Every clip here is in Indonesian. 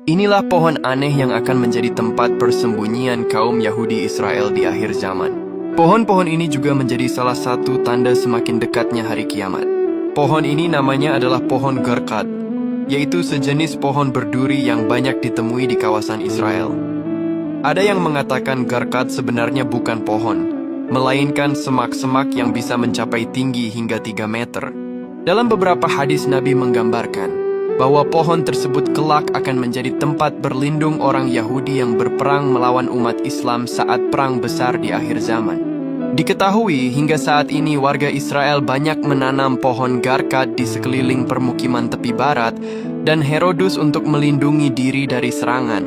Inilah pohon aneh yang akan menjadi tempat persembunyian kaum Yahudi Israel di akhir zaman. Pohon-pohon ini juga menjadi salah satu tanda semakin dekatnya hari kiamat. Pohon ini namanya adalah pohon Garqad, yaitu sejenis pohon berduri yang banyak ditemui di kawasan Israel. Ada yang mengatakan Garqad sebenarnya bukan pohon, melainkan semak-semak yang bisa mencapai tinggi hingga 3 meter. Dalam beberapa hadis Nabi menggambarkan bahwa pohon tersebut kelak akan menjadi tempat berlindung orang Yahudi yang berperang melawan umat Islam saat perang besar di akhir zaman. Diketahui hingga saat ini warga Israel banyak menanam pohon Garqad di sekeliling permukiman tepi barat dan Herodus untuk melindungi diri dari serangan.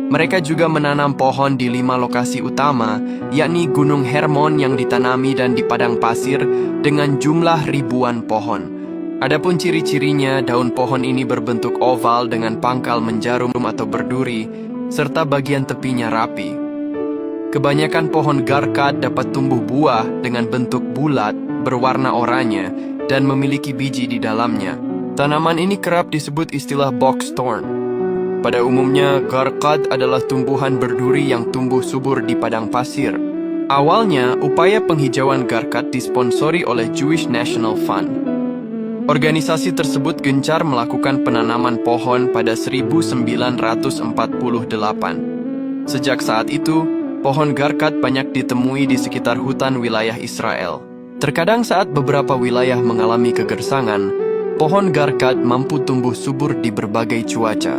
Mereka juga menanam pohon di 5 lokasi utama, yakni Gunung Hermon yang ditanami dan di padang pasir dengan jumlah ribuan pohon. Adapun ciri-cirinya, daun pohon ini berbentuk oval dengan pangkal menjarum atau berduri, serta bagian tepinya rapi. Kebanyakan pohon Garqad dapat tumbuh buah dengan bentuk bulat, berwarna oranye, dan memiliki biji di dalamnya. Tanaman ini kerap disebut istilah box thorn. Pada umumnya, Garqad adalah tumbuhan berduri yang tumbuh subur di padang pasir. Awalnya, upaya penghijauan Garqad disponsori oleh Jewish National Fund. Organisasi tersebut gencar melakukan penanaman pohon pada 1948. Sejak saat itu, pohon Garqad banyak ditemui di sekitar hutan wilayah Israel. Terkadang saat beberapa wilayah mengalami kegersangan, pohon Garqad mampu tumbuh subur di berbagai cuaca.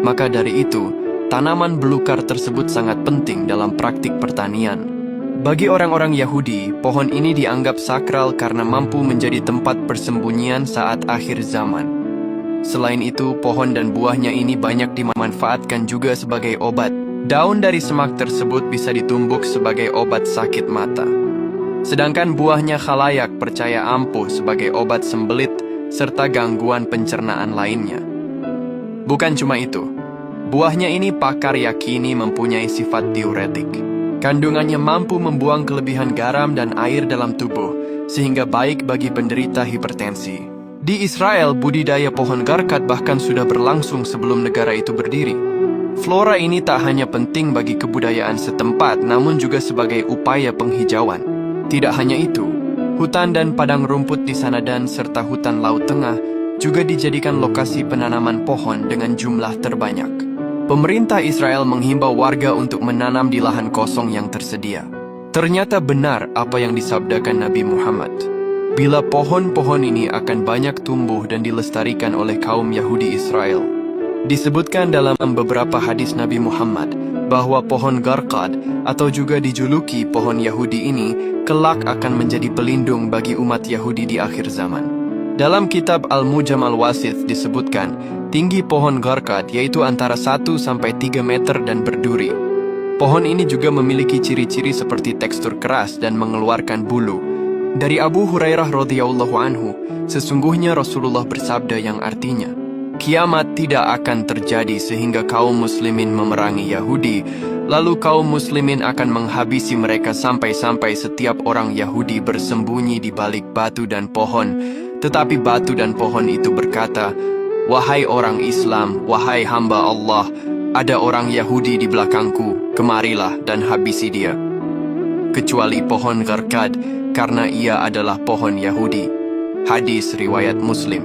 Maka dari itu, tanaman belukar tersebut sangat penting dalam praktik pertanian. Bagi orang-orang Yahudi, pohon ini dianggap sakral karena mampu menjadi tempat persembunyian saat akhir zaman. Selain itu, pohon dan buahnya ini banyak dimanfaatkan juga sebagai obat. Daun dari semak tersebut bisa ditumbuk sebagai obat sakit mata. Sedangkan buahnya khalayak percaya ampuh sebagai obat sembelit serta gangguan pencernaan lainnya. Bukan cuma itu, buahnya ini pakar yakini mempunyai sifat diuretik. Kandungannya mampu membuang kelebihan garam dan air dalam tubuh, sehingga baik bagi penderita hipertensi. Di Israel, budidaya pohon Garqad bahkan sudah berlangsung sebelum negara itu berdiri. Flora ini tak hanya penting bagi kebudayaan setempat, namun juga sebagai upaya penghijauan. Tidak hanya itu, hutan dan padang rumput di Sanadan serta hutan Laut Tengah juga dijadikan lokasi penanaman pohon dengan jumlah terbanyak. Pemerintah Israel menghimbau warga untuk menanam di lahan kosong yang tersedia. Ternyata benar apa yang disabdakan Nabi Muhammad. Bila pohon-pohon ini akan banyak tumbuh dan dilestarikan oleh kaum Yahudi Israel. Disebutkan dalam beberapa hadis Nabi Muhammad bahwa pohon Garqad atau juga dijuluki pohon Yahudi ini kelak akan menjadi pelindung bagi umat Yahudi di akhir zaman. Dalam kitab Al-Mujam Al-Wasith disebutkan, tinggi pohon Garqad yaitu antara 1-3 meter dan berduri. Pohon ini juga memiliki ciri-ciri seperti tekstur keras dan mengeluarkan bulu. Dari Abu Hurairah radhiyallahu anhu, sesungguhnya Rasulullah bersabda yang artinya, kiamat tidak akan terjadi sehingga kaum muslimin memerangi Yahudi, lalu kaum muslimin akan menghabisi mereka sampai-sampai setiap orang Yahudi bersembunyi di balik batu dan pohon. Tetapi batu dan pohon itu berkata, wahai orang Islam, wahai hamba Allah, ada orang Yahudi di belakangku, kemarilah dan habisi dia. Kecuali pohon Garqad, karena ia adalah pohon Yahudi. Hadis riwayat Muslim.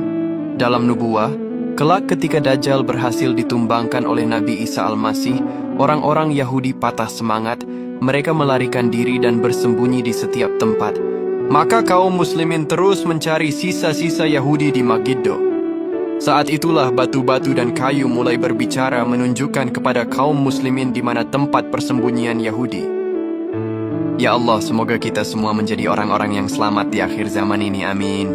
Dalam nubuah, kelak ketika Dajjal berhasil ditumbangkan oleh Nabi Isa Al-Masih, orang-orang Yahudi patah semangat, mereka melarikan diri dan bersembunyi di setiap tempat. Maka kaum muslimin terus mencari sisa-sisa Yahudi di Megiddo. Saat itulah batu-batu dan kayu mulai berbicara menunjukkan kepada kaum muslimin di mana tempat persembunyian Yahudi. Ya Allah, semoga kita semua menjadi orang-orang yang selamat di akhir zaman ini. Amin.